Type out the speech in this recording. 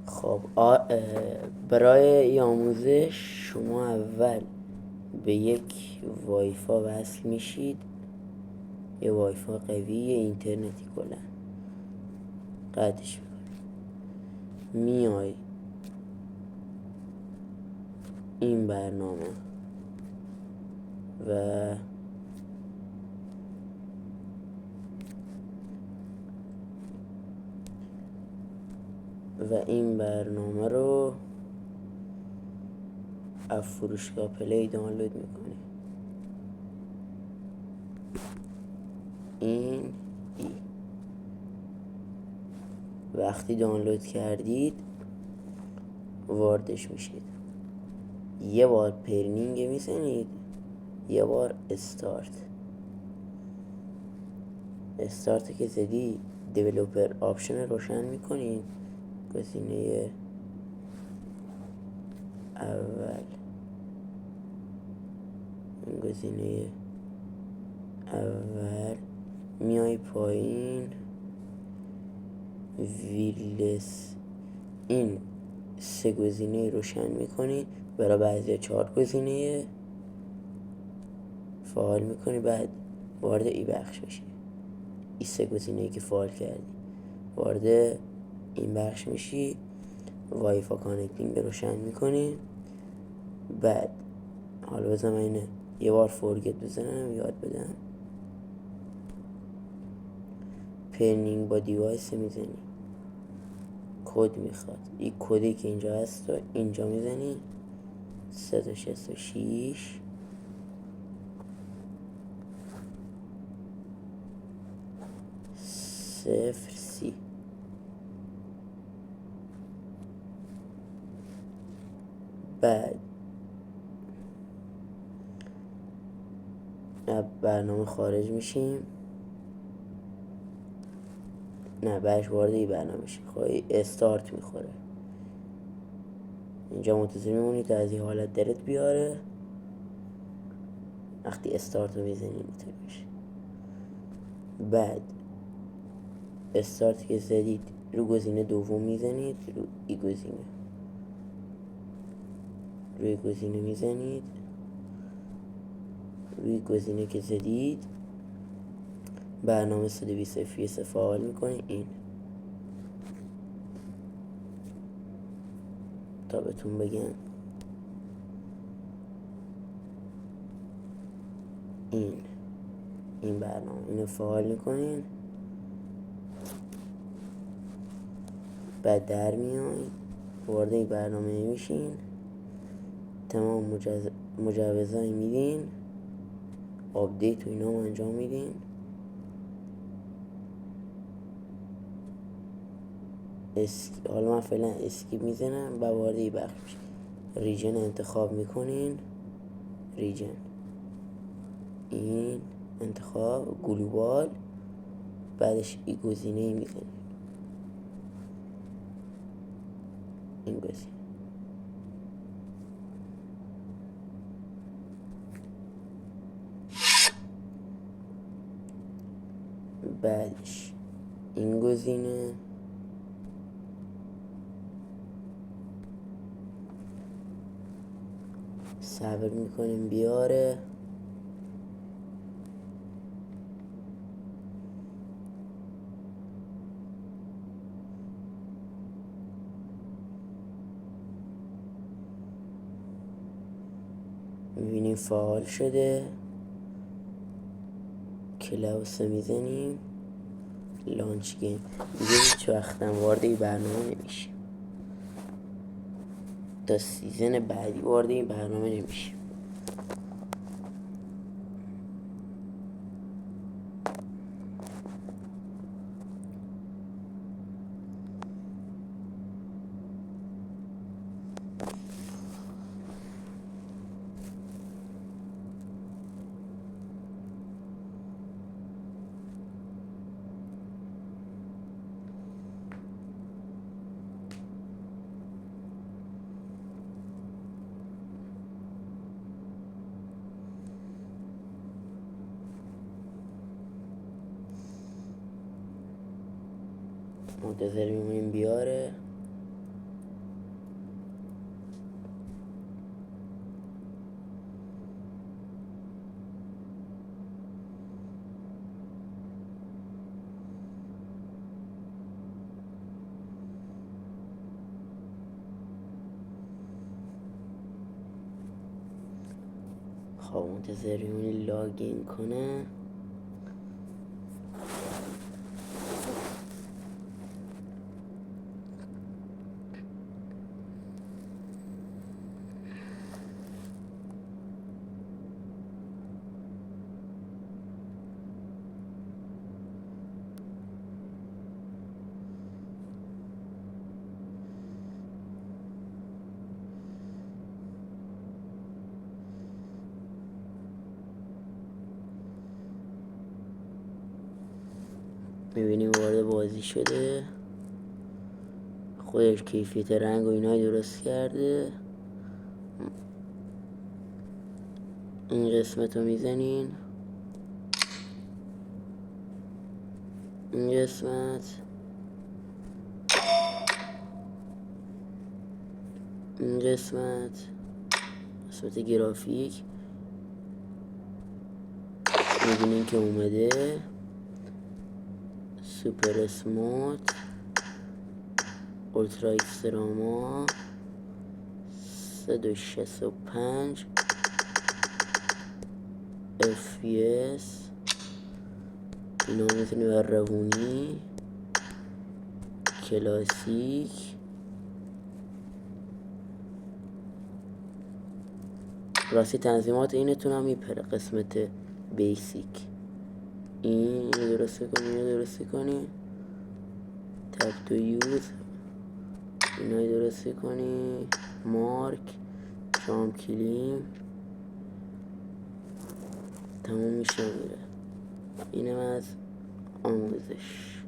خب برای این آموزش شما اول به یک وایفا وصل میشید، یه وایفا قوی، یه اینترنتی کلا قطعش میای این برنامه و این برنامه رو از فروشگاه پلی دانلود میکنی. این وقتی دانلود کردید واردش میشید، یه بار پرنینگ میزنید، یه بار استارت که زدی دیولوپر آپشن روشن میکنید، گزینه اول، این گزینه اول میای پایین ویلس، این 3 گزینه روشن میکنی، برای بعضی 4 گزینه فعال میکنی، بعد وارد ای بخش میشی. این 3 گزینه‌ای که فعال کردی وارد این بخش میشی، وایفا کانکتینگ روشن میکنی. بعد حالا بزنم اینه یه بار فورگت بزنم یاد بدم، پرنینگ با دیوایس میزنی، کد میخواد، این کدی که اینجا هست و اینجا میزنی 366 0 30. بعد برنامه خارج میشیم، نه بعدش وارد این برنامه میشیم. خب استارت میخوره، اینجا منتظر میمونی تا از این حالت درت بیاره. وقتی استارت رو میزنی اینطور میشه. بعد استارت که زدید رو گزینه دوم میزنید، رو این گزینه، روی گزینه میزنید، روی گزینه که زدید برنامه 120 FPS فعال میکنه. این تا بهتون بگم این برنامه اینو فعال میکنین، بعد در میاین وارد این برنامه میشین، تمام مجوزهای میدین، آپدیت و اینا هم انجام میدین. حالا من فعلا اسکیپ میزنم و وارد این بخش میشین. ریجن انتخاب میکنین، ریجن این انتخاب گلوبال، بعدش این گزینه میزنین، این گزینه، بعدش این گزینه، صبر میکنیم بیاره. میبینیم فعال شده، کلاوس میزنیم، لانچ گیم. دیگه هیچ وقتم وارد این برنامه نمیشیم، تا سیزن بعدی وارد این برنامه نمیشیم. منتظر میمونیم بیاره. خب منتظریم لاگین کنه. میبینیم وارد بازی شده، خودش کیفیت رنگ و اینای درست کرده. این قسمت رو میزنین، این قسمت، این قسمت گرافیک، میبینیم که اومده سوپر اسموت، اولترا اکستراما، 165 FPS. اینا میتونی بر روونی، کلاسیک، راستی تنظیمات اینتون هم میپره قسمت بیسیک. اینو درست کنی، اینو درست کنی، تب تو یوز، اینو درست کنی، مارک، شام کلیم، تموم میشه میره. اینم از آموزش.